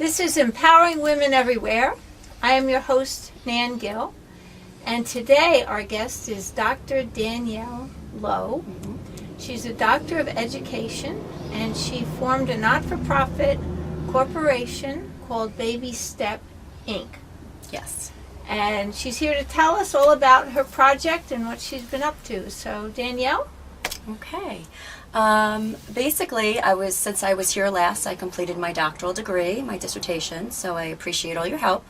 This is Empowering Women Everywhere. I am your host, Nan Gill, and today our guest is Dr. Danielle Lowe. She's a doctor of education, and she formed a not-for-profit corporation called Baby S.T.E.P, Inc. Yes. And she's here to tell us all about her project and what she's been up to. So, Danielle? Okay. Basically, since I was here last, I completed my doctoral degree, my dissertation, so I appreciate all your help.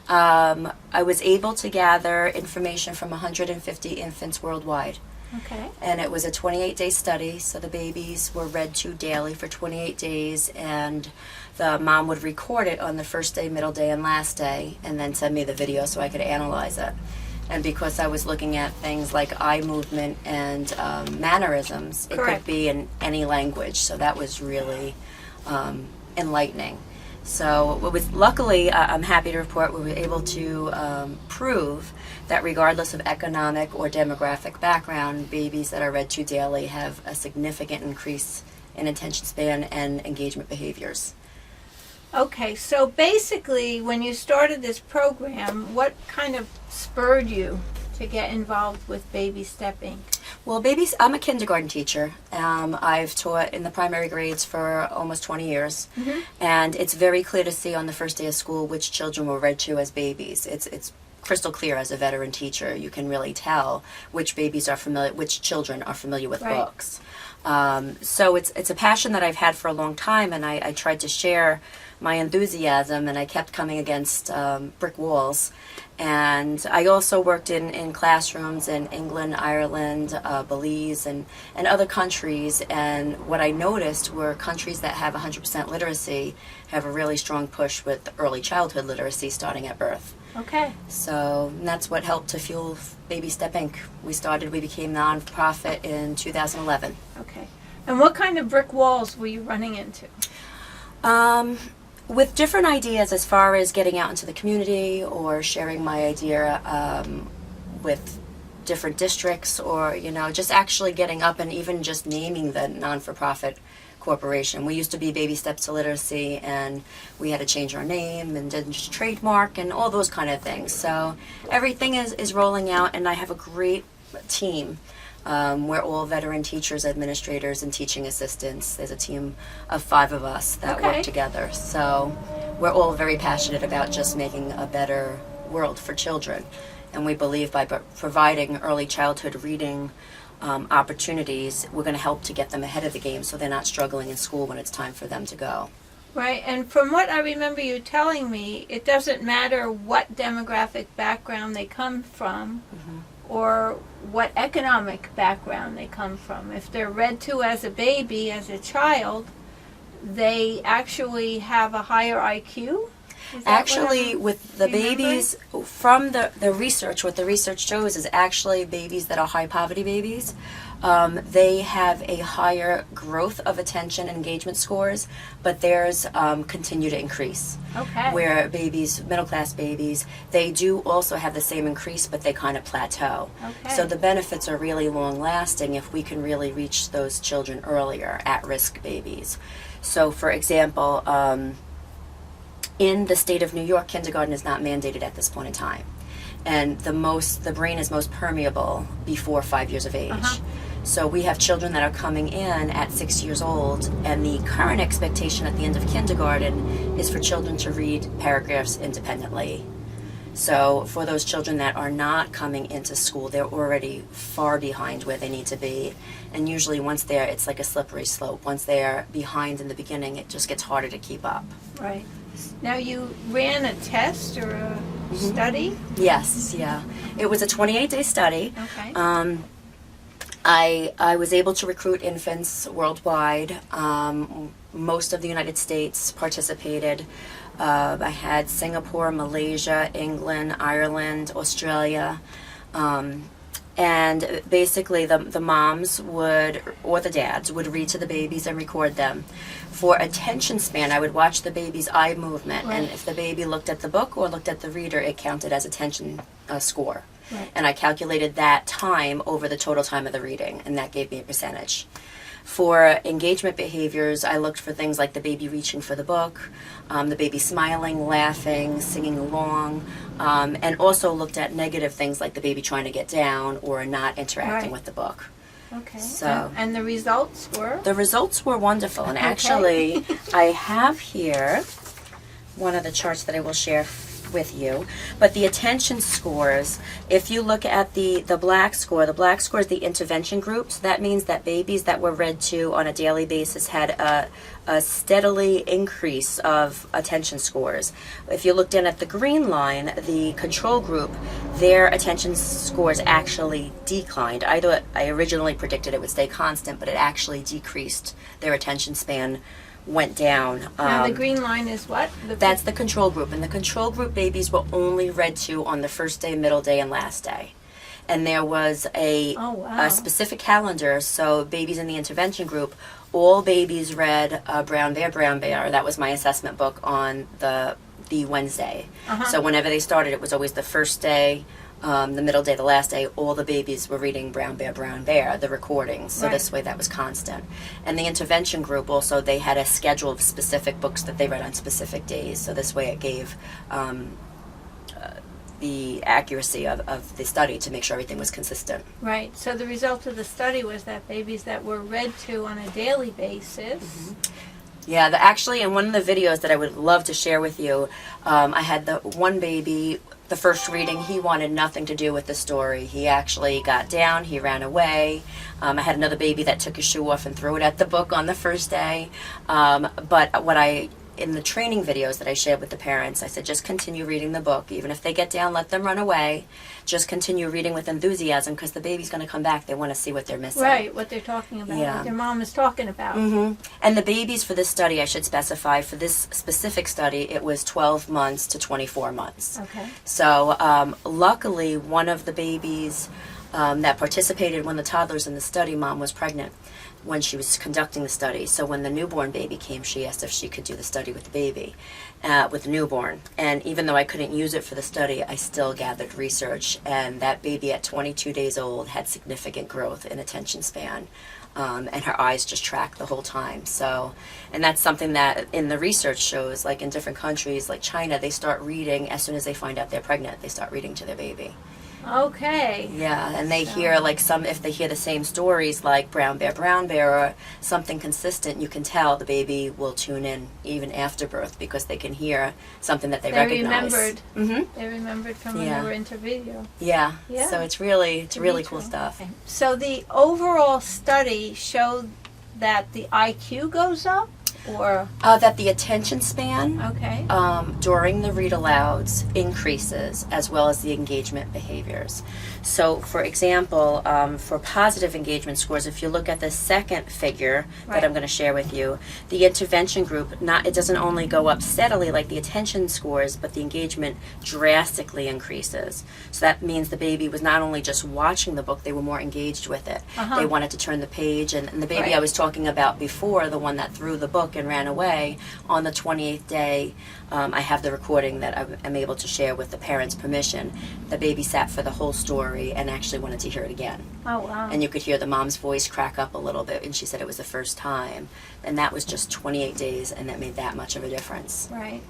I was able to gather information from 150 infants worldwide. Okay. And it was a 28-day study, so the babies were read to daily for 28 days, and the mom would record it on the first day, middle day, and last day, and then send me the video so I could analyze it. And because I was looking at things like eye movement and mannerisms, it Correct. could be in any language, so that was really enlightening. So luckily, I'm happy to report we were able to prove that regardless of economic or demographic background, babies that are read to daily have a significant increase in attention span and engagement behaviors. Okay, so basically, when you started this program, what kind of spurred you to get involved with Baby S.T.E.P, Inc? Well, I'm a kindergarten teacher. I've taught in the primary grades for almost 20 years, and it's very clear to see on the first day of school which children were read to as babies. It's crystal clear as a veteran teacher. You can really tell which children are familiar with Right. books. So it's a passion that I've had for a long time, and I tried to share my enthusiasm, and I kept coming against brick walls. And I also worked in classrooms in England, Ireland, Belize, and other countries. And what I noticed were countries that have 100% literacy have a really strong push with early childhood literacy starting at birth. Okay. So that's what helped to fuel Baby S.T.E.P, Inc. We became non-profit in 2011. Okay. And what kind of brick walls were you running into? With different ideas as far as getting out into the community or sharing my idea with different districts, or just actually getting up and even just naming the non-for-profit corporation. We used to be Baby Steps to Literacy, and we had to change our name and then just trademark and all those kind of things. So everything is rolling out, and I have a great team. We're all veteran teachers, administrators, and teaching assistants. There's a team of 5 of us that work together. So we're all very passionate about just making a better world for children. And we believe by providing early childhood reading opportunities, we're going to help to get them ahead of the game so they're not struggling in school when it's time for them to go. Right, and from what I remember you telling me, it doesn't matter what demographic background they come from, or what economic background they come from. If they're read to as a baby, as a child, they actually have a higher IQ? Actually, with the babies, from the research, what the research shows is actually babies that are high poverty babies, they have a higher growth of attention and engagement scores, but theirs continue to increase. Okay. Where babies, middle class babies, they do also have the same increase, but they kind of plateau. Okay. So the benefits are really long lasting if we can really reach those children earlier, at risk babies. So for example, in the state of New York, kindergarten is not mandated at this point in time. And the brain is most permeable before 5 years of age. So we have children that are coming in at 6 years old, and the current expectation at the end of kindergarten is for children to read paragraphs independently. So for those children that are not coming into school, they're already far behind where they need to be. And usually it's like a slippery slope. Once they're behind in the beginning, it just gets harder to keep up. Right. Now, you ran a test or a study? Yes, yeah. It was a 28-day study. Okay. I was able to recruit infants worldwide. Most of the United States participated. I had Singapore, Malaysia, England, Ireland, Australia. And basically the moms or the dads would read to the babies and record them. For attention span, I would watch the baby's eye movement, and if the baby looked at the book or looked at the reader, it counted as attention score. And I calculated that time over the total time of the reading, and that gave me a percentage. For engagement behaviors, I looked for things like the baby reaching for the book, the baby smiling, laughing, singing along, and also looked at negative things like the baby trying to get down or not interacting Right. with the book. Okay. So- And the results were? The results were wonderful, and Okay. actually, I have here one of the charts that I will share with you. But the attention scores, if you look at the black score is the intervention group. So that means that babies that were read to on a daily basis had a steadily increase of attention scores. If you looked in at the green line, the control group, their attention scores actually declined. I originally predicted it would stay constant, but it actually decreased. Their attention span went down. Now the green line is what? That's the control group. And the control group babies were only read to on the first day, middle day, and last day. And there was a specific calendar. So babies in the intervention group, all babies read Brown Bear. That was my assessment book on the Wednesday. So whenever they started, it was always the first day, the middle day, the last day, all the babies were reading Brown Bear, the recordings. So Right. this way that was constant. And the intervention group also, they had a schedule of specific books that they read on specific days. So this way it gave the accuracy of the study to make sure everything was consistent. Right. So the result of the study was that babies that were read to on a daily basis. Yeah, actually, in one of the videos that I would love to share with you, I had the one baby, the first reading, he wanted nothing to do with the story. He actually got down, he ran away. I had another baby that took his shoe off and threw it at the book on the first day. But in the training videos that I shared with the parents, I said, just continue reading the book. Even if they get down, let them run away. Just continue reading with enthusiasm, because the baby's going to come back. They want to see what they're missing. Right, what they're talking about, Yeah. what their mom is talking about. And the babies for this study, I should specify, for this specific study, it was 12 months to 24 months. Okay. So luckily, one of the babies that participated, when the toddlers in the study, mom was pregnant when she was conducting the study. So when the newborn baby came, she asked if she could do the study with the baby, with the newborn. And even though I couldn't use it for the study, I still gathered research. And that baby at 22 days old had significant growth in attention span. And her eyes just tracked the whole time. So, and that's something that in the research shows, like in different countries, like China, they start reading as soon as they find out they're pregnant. They start reading to their baby. Okay. Yeah, and they hear like if they hear the same stories like Brown Bear, or something consistent, you can tell the baby will tune in even after birth, because they can hear something that they recognize. Remembered. They remembered from when Yeah. they were into video. Yeah. Yeah. So it's really cool true. stuff. So the overall study showed that the IQ goes up, or That the attention span okay. during the read alouds increases, as well as the engagement behaviors. So, for example, for positive engagement scores, if you look at the second figure Right. that I'm going to share with you, the intervention group, it doesn't only go up steadily like the attention scores, but the engagement drastically increases. So that means the baby was not only just watching the book, they were more engaged with it. They wanted to turn the page, and the baby Right. I was talking about before, the one that threw the book and ran away, on the 28th day, I have the recording that I'm able to share with the parents' permission. The baby sat for the whole story and actually wanted to hear it again. Oh wow. And you could hear the mom's voice crack up a little bit, and she said it was the first time. And that was just 28 days, and that made that much of a difference. Right.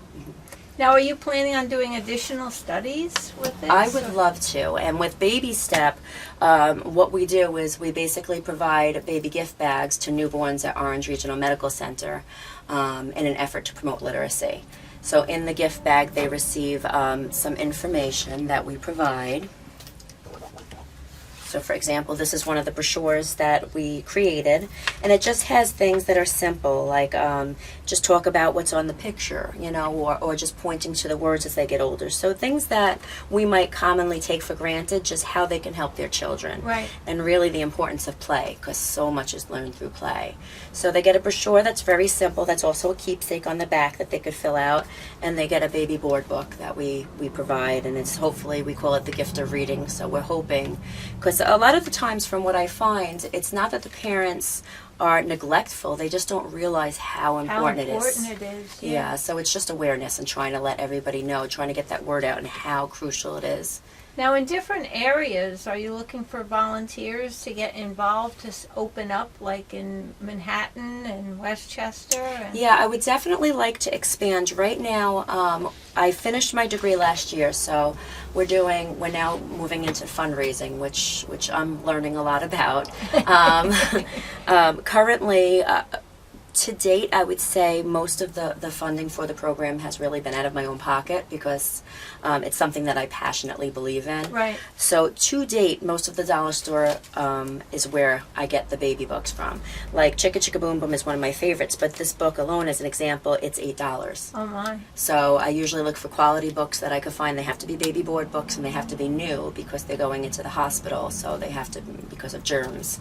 Now, are you planning on doing additional studies with this? I would love to. And with Baby Step, what we do is we basically provide baby gift bags to newborns at Orange Regional Medical Center in an effort to promote literacy. So in the gift bag, they receive some information that we provide. So for example, this is one of the brochures that we created, and it just has things that are simple, like just talk about what's on the picture, or just pointing to the words as they get older. So things that we might commonly take for granted, just how they can help their children. Right. And really the importance of play, because so much is learned through play. So they get a brochure that's very simple, that's also a keepsake on the back that they could fill out, and they get a baby board book that we provide, and it's hopefully, we call it the gift of reading. So we're hoping, because a lot of the times from what I find, it's not that the parents are neglectful, they just don't realize how important it is. How important it is. Yeah, so it's just awareness and trying to let everybody know, trying to get that word out and how crucial it is Now, in different areas, are you looking for volunteers to get involved to open up, like in Manhattan and Westchester? And Yeah, I would definitely like to expand. Right now, I finished my degree last year, so we're now moving into fundraising, which I'm learning a lot about. Currently, to date, I would say most of the funding for the program has really been out of my own pocket because it's something that I passionately believe in. Right. So to date, most of the dollar store is where I get the baby books from. Like Chicka Chicka Boom Boom is one of my favorites, but this book alone, as an example, it's $8. Oh my. So I usually look for quality books that I could find. They have to be baby board books and they have to be new because they're going into the hospital, so they have to, because of germs.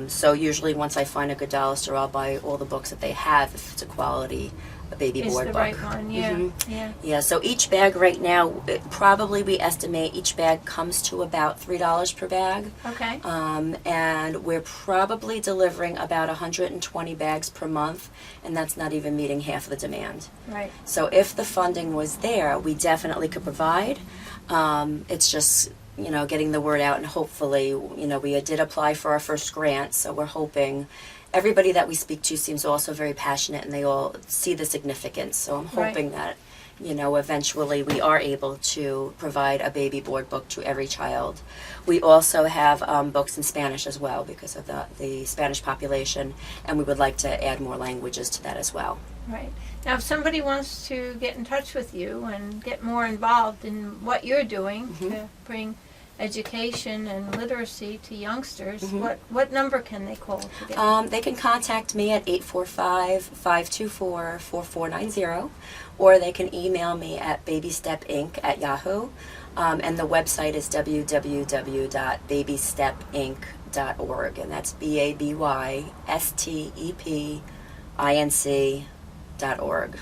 So usually once I find a good dollar store, I'll buy all the books that they have if it's a quality baby Is board the book. right one, yeah. Mhm. Yeah, so each bag right now, probably we estimate each bag comes to about $3 per bag. Okay. And we're probably delivering about 120 bags per month, and that's not even meeting half of the demand. Right. So if the funding was there, we definitely could provide. It's just, getting the word out, and hopefully, we did apply for our first grant, so we're hoping. Everybody that we speak to seems also very passionate, and they all see the significance. So I'm hoping that, eventually we are able to provide a baby board book to every child. We also have books in Spanish as well because of the Spanish population, and we would like to add more languages to that as well. Right. Now, if somebody wants to get in touch with you and get more involved in what you're doing to bring education and literacy to youngsters, what number can they call to get? They can contact me at 845-524-4490, or they can email me at babystepinc@yahoo, and the website is www.babystepinc.org, and that's BABYSTEPINC.org.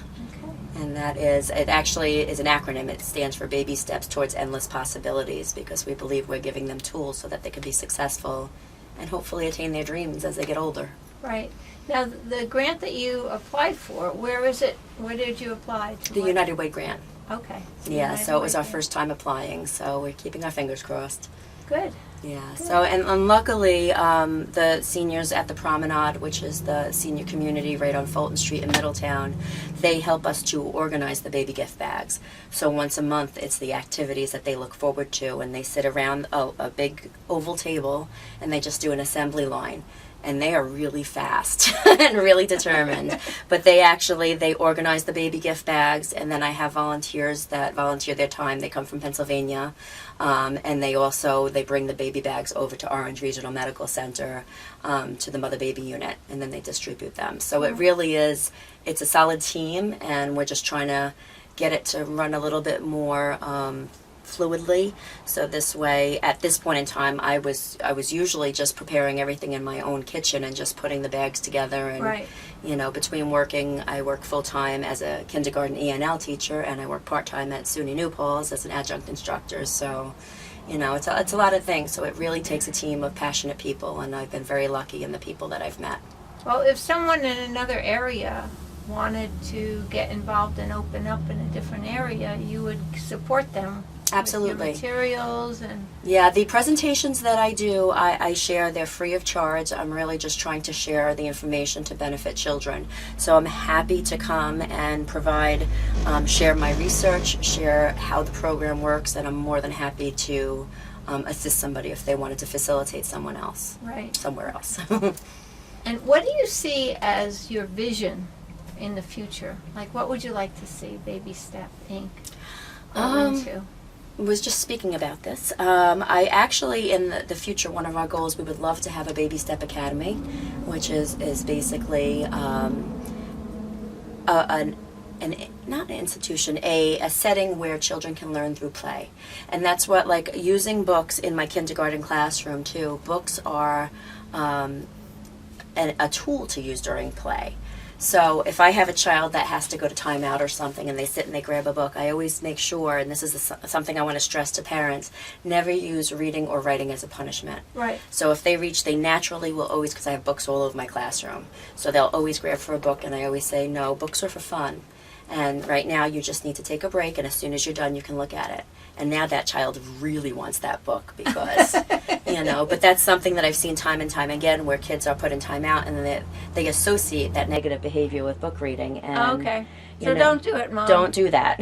And it actually is an acronym. It stands for Baby Steps Towards Endless Possibilities, because we believe we're giving them tools so that they can be successful and hopefully attain their dreams as they get older. Right. Now, the grant that you applied for, where is it? Where did you apply to? The United Way grant. Okay. Yeah, so it was our first time applying, so we're keeping our fingers crossed. Good. Yeah, so, and luckily, the seniors at the Promenade, which is the senior community right on Fulton Street in Middletown, they help us to organize the baby gift bags. So once a month, it's the activities that they look forward to, and they sit around a big oval table, and they just do an assembly line. And they are really fast and really determined. But they organize the baby gift bags, and then I have volunteers that volunteer their time. They come from Pennsylvania, and they bring the baby bags over to Orange Regional Medical Center to the mother-baby unit, and then they distribute them. So it really is, it's a solid team, and we're just trying to get it to run a little bit more fluidly. So this way, at this point in time, I was usually just preparing everything in my own kitchen and just putting the bags together. And right. Between working, I work full time as a kindergarten ENL teacher, and I work part time at SUNY New Paltz as an adjunct instructor. So, it's a lot of things. So it really takes a team of passionate people, and I've been very lucky in the people that I've met. Well, if someone in another area wanted to get involved and open up in a different area, you would support them. Absolutely. With your materials and... Yeah, the presentations that I do, I share. They're free of charge. I'm really just trying to share the information to benefit children. So I'm happy to come and provide, share my research, share how the program works, and I'm more than happy to assist somebody if they wanted to facilitate someone else. Right. Somewhere else. And what do you see as your vision in the future? Like, what would you like to see Baby Step Inc. go into? Was just speaking about this. I actually, in the future, one of our goals, we would love to have a Baby Step Academy, which is basically not an institution, a setting where children can learn through play. And that's what, like, using books in my kindergarten classroom too. Books are a tool to use during play. So if I have a child that has to go to timeout or something and they sit and they grab a book, I always make sure, and this is something I want to stress to parents, never use reading or writing as a punishment. Right. So if they naturally will always, because I have books all over my classroom, so they'll always grab for a book, and I always say, no, books are for fun. And right now you just need to take a break, and as soon as you're done, you can look at it. And now that child really wants that book because, but that's something that I've seen time and time again where kids are put in timeout and then they associate that negative behavior with book reading. And, Okay. So don't do it, Mom. Don't do that.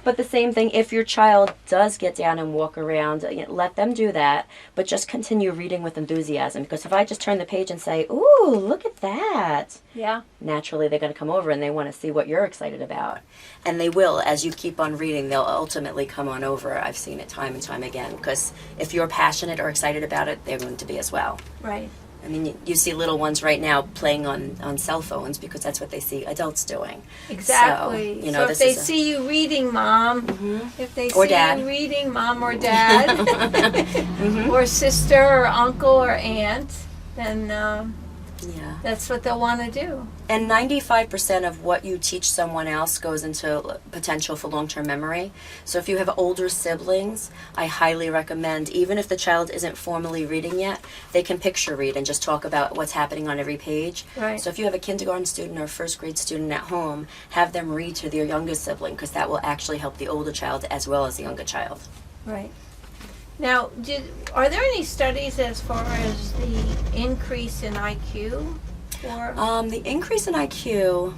But the same thing, if your child does get down and walk around, let them do that, but just continue reading with enthusiasm. Because if I just turn the page and say, ooh, look at that, Yeah. naturally they're going to come over and they want to see what you're excited about. And they will. As you keep on reading, they'll ultimately come on over. I've seen it time and time again. Because if you're passionate or excited about it, they're going to be as well. Right. I mean, you see little ones right now playing on cell phones because that's what they see adults doing. Exactly. So, if they see you reading, Mom, if they Or see Dad. you reading, Mom or Dad, or sister or uncle or aunt, then that's what they'll want to do. And 95% of what you teach someone else goes into potential for long-term memory. So if you have older siblings, I highly recommend, even if the child isn't formally reading yet, they can picture read and just talk about what's happening on every page. Right. So if you have a kindergarten student or a first grade student at home, have them read to their youngest sibling because that will actually help the older child as well as the younger child. Right. Now, are there any studies as far as the increase in IQ? The increase in IQ,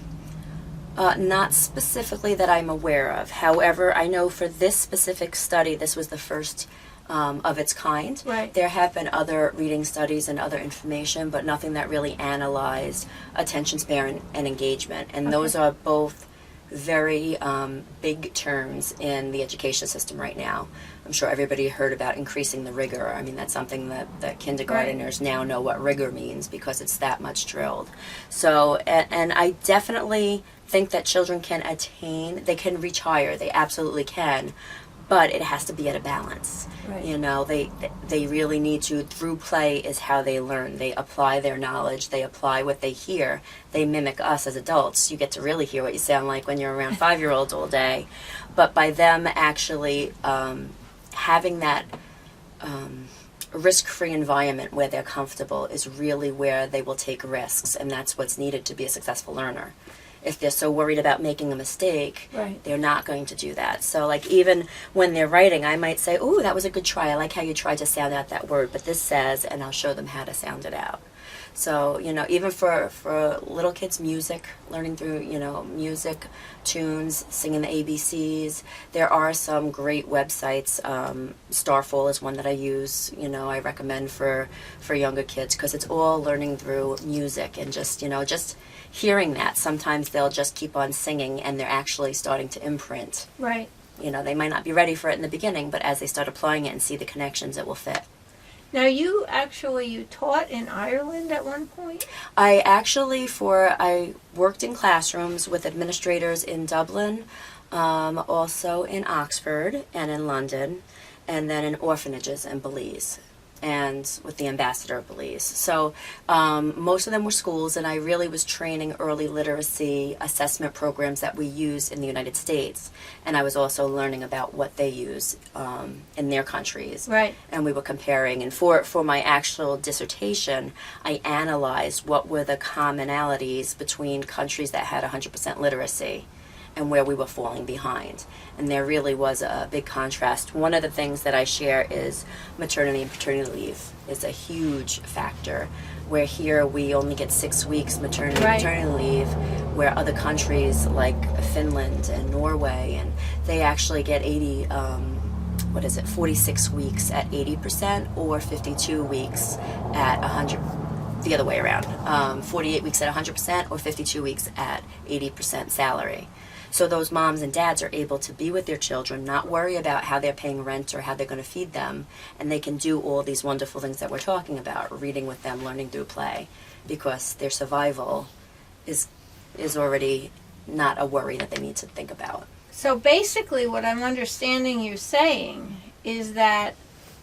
not specifically that I'm aware of. However, I know for this specific study, this was the first of its kind. Right. There have been other reading studies and other information, but nothing that really analyzed attention span and engagement. And those are both very big terms in the education system right now. I'm sure everybody heard about increasing the rigor. I mean, that's something that kindergarteners now know what rigor means because it's that much drilled. So, and I definitely think that children can attain, they can reach higher, they absolutely can, but it has to be at a balance. Right. They really need to, through play is how they learn. They apply their knowledge, they apply what they hear, they mimic us as adults. You get to really hear what you sound like when you're around 5-year-olds all day. But by them actually having that risk-free environment where they're comfortable is really where they will take risks, and that's what's needed to be a successful learner. If they're so worried about making a mistake, Right. they're not going to do that. So like even when they're writing, I might say, ooh, that was a good try. I like how you tried to sound out that word, but this says, and I'll show them how to sound it out. So, even for little kids, music, learning through, music, tunes, singing the ABCs, there are some great websites. Starfall is one that I use, I recommend for younger kids because it's all learning through music and just hearing that. Sometimes they'll just keep on singing and they're actually starting to imprint. Right. They might not be ready for it in the beginning, but as they start applying it and see the connections, it will fit. Now, you taught in Ireland at one point? I worked in classrooms with administrators in Dublin, also in Oxford and in London, and then in orphanages in Belize, and with the ambassador of Belize. So most of them were schools, and I really was training early literacy assessment programs that we use in the United States. And I was also learning about what they use in their countries. Right. And we were comparing. And for my actual dissertation, I analyzed what were the commonalities between countries that had 100% literacy and where we were falling behind. And there really was a big contrast. One of the things that I share is maternity and paternity leave is a huge factor, where here we only get 6 weeks maternity and paternity leave, where other countries like Finland and Norway, and they actually get 46 weeks at 80% or 52 weeks at 100, the other way around, 48 weeks at 100% or 52 weeks at 80% salary. So those moms and dads are able to be with their children, not worry about how they're paying rent or how they're going to feed them, and they can do all these wonderful things that we're talking about, reading with them, learning through play, because their survival is already not a worry that they need to think about. So basically what I'm understanding you saying is that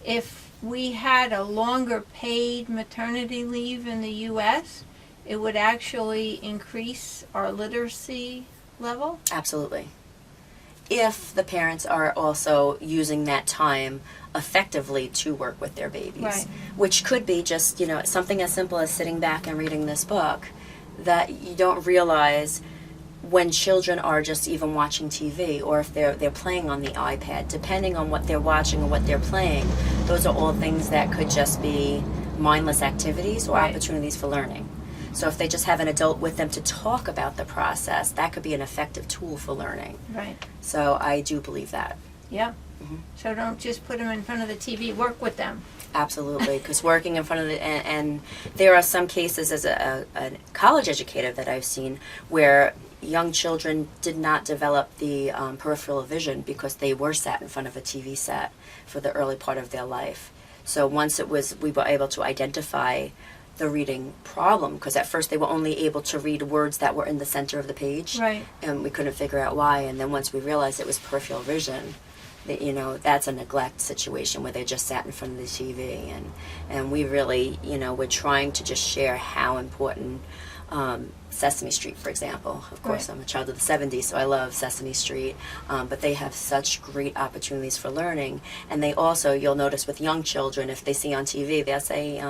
if we had a longer paid maternity leave in the U.S., it would actually increase our literacy level? Absolutely. If the parents are also using that time effectively to work with their babies, Right. which could be just, something as simple as sitting back and reading this book that you don't realize when children are just even watching TV, or if they're playing on the iPad, depending on what they're watching or what they're playing, those are all things that could just be mindless activities or Right. opportunities for learning. So if they just have an adult with them to talk about the process, that could be an effective tool for learning. Right. So I do believe that. Yeah. Mhm. So don't just put them in front of the TV. Work with them. Absolutely, because working in front of the and there are some cases as a college educator that I've seen where young children did not develop the peripheral vision because they were sat in front of a TV set for the early part of their life. So once we were able to identify the reading problem, because at first they were only able to read words that were in the center of the page, Right. and we couldn't figure out why. And then once we realized it was peripheral vision, that, that's a neglect situation where they just sat in front of the TV, and we really, we're trying to just share how important Sesame Street, for example. Of course, Right. I'm a child of the 70s, so I love Sesame Street, but they have such great opportunities for learning, and they also, you'll notice with young children, if they see on TV, they'll say,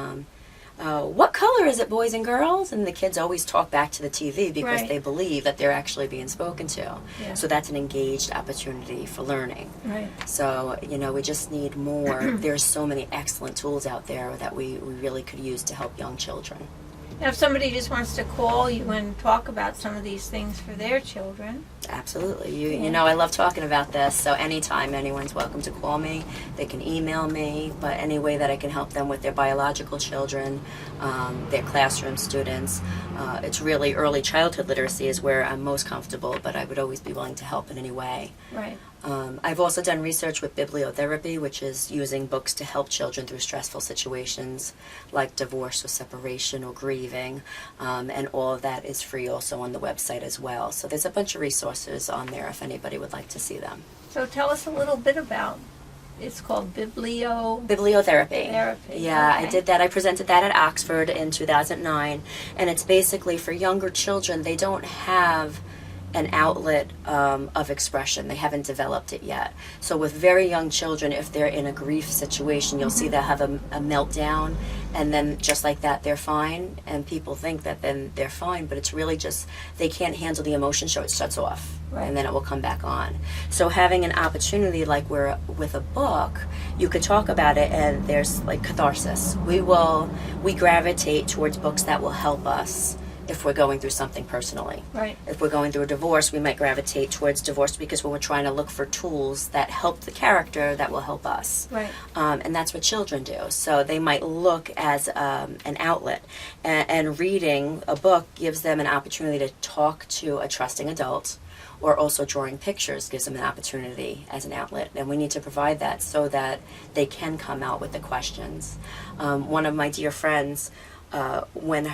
what color is it, boys and girls? And the kids always talk back to the TV because Right. they believe that they're actually being spoken to. Yeah. So that's an engaged opportunity for learning. Right. So, we just need more. There's so many excellent tools out there that we really could use to help young children. Now, if somebody just wants to call you and talk about some of these things for their children. Absolutely. Yeah. I love talking about this, so anytime anyone's welcome to call me. They can email me, but any way that I can help them with their biological children, their classroom students. It's really early childhood literacy is where I'm most comfortable, but I would always be willing to help in any way. Right. I've also done research with bibliotherapy, which is using books to help children through stressful situations like divorce or separation or grieving, and all of that is free also on the website as well. So there's a bunch of resources on there if anybody would like to see them. So tell us a little bit about, it's called Bibliotherapy. Therapy, Yeah, okay. I did that. I presented that at Oxford in 2009, and it's basically for younger children. They don't have an outlet of expression. They haven't developed it yet. So with very young children, if they're in a grief situation, you'll see they'll have a meltdown, and then just like that, they're fine. And people think that then they're fine, but it's really just they can't handle the emotion, so it shuts off. Right. And then it will come back on. So having an opportunity like where with a book, you could talk about it, and there's like catharsis. We gravitate towards books that will help us if we're going through something personally. Right. If we're going through a divorce, we might gravitate towards divorce because we're trying to look for tools that help the character that will help us. Right. And that's what children do. So they might look as an outlet. And reading a book gives them an opportunity to talk to a trusting adult, or also drawing pictures gives them an opportunity as an outlet. And we need to provide that so that they can come out with the questions. One of my dear friends, when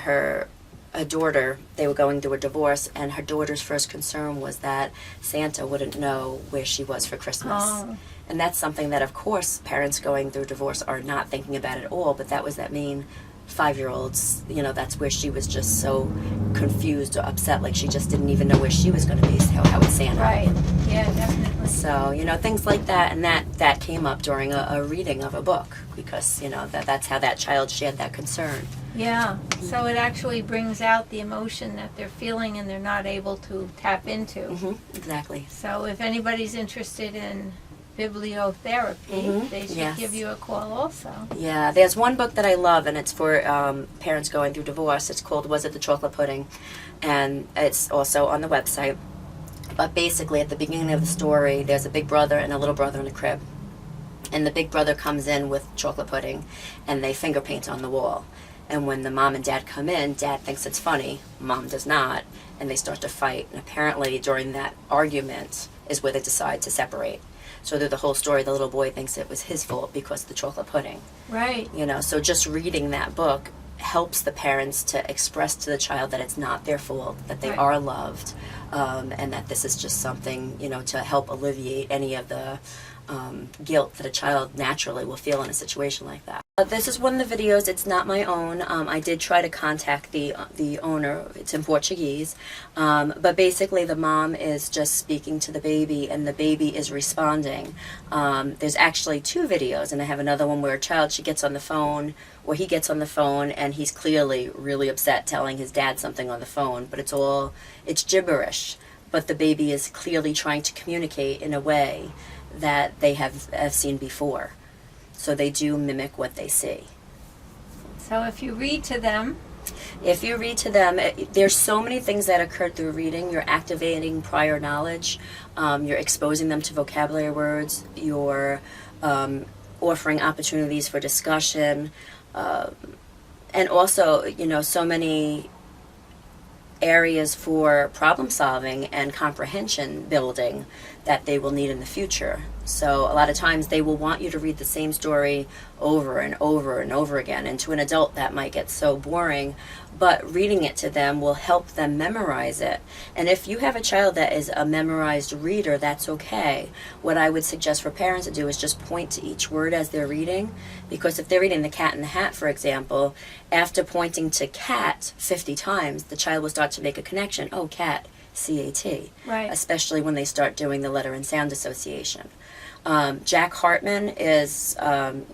a daughter, they were going through a divorce, and her daughter's first concern was that Santa wouldn't know where she was for Christmas. Oh. And that's something that, of course, parents going through divorce are not thinking about at all, but that was that mean 5-year-olds, that's where she was just so confused or upset, like she just didn't even know where she was going to be. So how would Santa? Right. Yeah, definitely. So, things like that, and that came up during a reading of a book, because, that's how that child shared that concern. Yeah. So it actually brings out the emotion that they're feeling and they're not able to tap into. Exactly. So if anybody's interested in bibliotherapy, they should Yes. give you a call also. Yeah, there's one book that I love, and it's for parents going through divorce. It's called Was It the Chocolate Pudding? And it's also on the website. But basically, at the beginning of the story, there's a big brother and a little brother in a crib. And the big brother comes in with chocolate pudding, and they finger paint on the wall. And when the mom and dad come in, dad thinks it's funny, mom does not, and they start to fight. And apparently, during that argument is where they decide to separate. So through the whole story, the little boy thinks it was his fault because of the chocolate pudding. Right. So just reading that book helps the parents to express to the child that it's not their fault, that they Right. are loved, and that this is just something, to help alleviate any of the guilt that a child naturally will feel in a situation like that. This is one of the videos. It's not my own. I did try to contact the owner. It's in Portuguese, but basically the mom is just speaking to the baby, and the baby is responding. There's actually 2 videos, and I have another one where a child, she gets on the phone, or he gets on the phone, and he's clearly really upset, telling his dad something on the phone, but it's gibberish. but the baby is clearly trying to communicate in a way that they have seen before. So they do mimic what they see. So if you read to them, there's so many things that occur through reading. You're activating prior knowledge. You're exposing them to vocabulary words. You're offering opportunities for discussion. And also, so many areas for problem solving and comprehension building that they will need in the future. So a lot of times they will want you to read the same story over and over and over again. And to an adult that might get so boring, but reading it to them will help them memorize it. And if you have a child that is a memorized reader, that's okay. What I would suggest for parents to do is just point to each word as they're reading. Because if they're reading The Cat in the Hat, for example, after pointing to cat 50 times, the child will start to make a connection. Oh, cat, C-A-T. right? Especially when they start doing the letter and sound association. Jack Hartman is,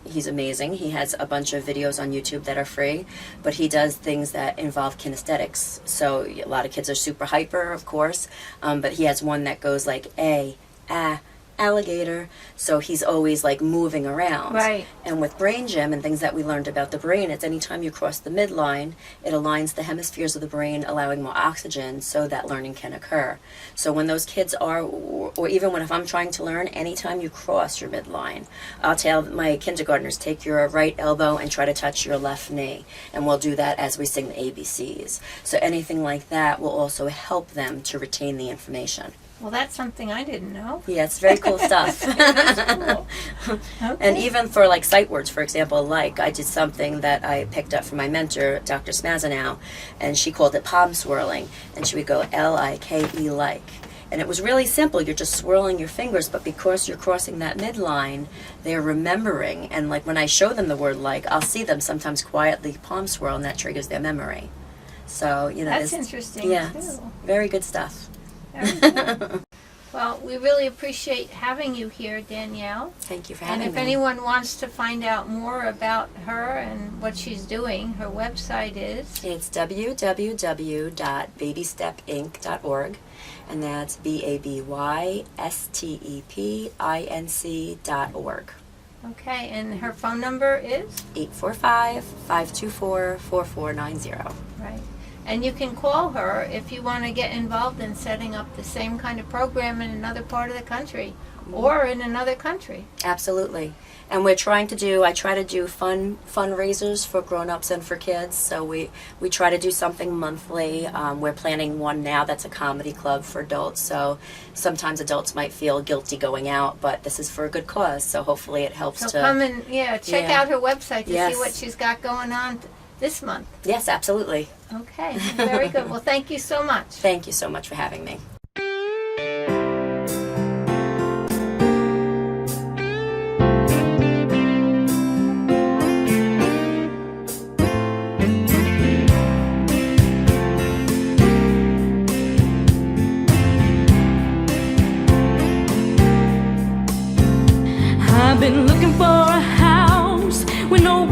he's amazing. He has a bunch of videos on YouTube that are free, but he does things that involve kinesthetics. So a lot of kids are super hyper, of course, but he has one that goes like alligator. So he's always like moving around. Right. And with brain gym and things that we learned about the brain, it's anytime you cross the midline, it aligns the hemispheres of the brain, allowing more oxygen so that learning can occur. So when those kids are, or even if I'm trying to learn, anytime you cross your midline, I'll tell my kindergartners, take your right elbow and try to touch your left knee. And we'll do that as we sing the ABCs. So anything like that will also help them to retain the information. Well, that's something I didn't know. Yeah, it's very cool stuff. Cool. Okay. And even for like sight words, for example, like I did something that I picked up from my mentor, Dr. Smazanow, and she called it palm swirling. And she would go L-I-K-E like. And it was really simple. You're just swirling your fingers, but because you're crossing that midline, they're remembering. And like when I show them the word like, I'll see them sometimes quietly palm swirl, and that triggers their memory. So, that's interesting, yeah, too. it's very good stuff. Very good. Well, we really appreciate having you here, Danielle. Thank you for And having if me. anyone wants to find out more about her and what she's doing, her website is? It's www.babystepinc.org, and that's BABYSTEPINC.org. Okay, and her phone number is? 845-524-4490. Right. And you can call her if you want to get involved in setting up the same kind of program in another part of the country or in another country. Absolutely. And I try to do fundraisers for grown-ups and for kids. So we try to do something monthly. We're planning one now that's a comedy club for adults. So sometimes adults might feel guilty going out, but this is for a good cause. So hopefully it helps So come and check out her website to Yes. see what she's got going on this month. Yes, absolutely. Okay, very good. Well, thank you so much. Thank you so much for having me. I've been looking for a house with no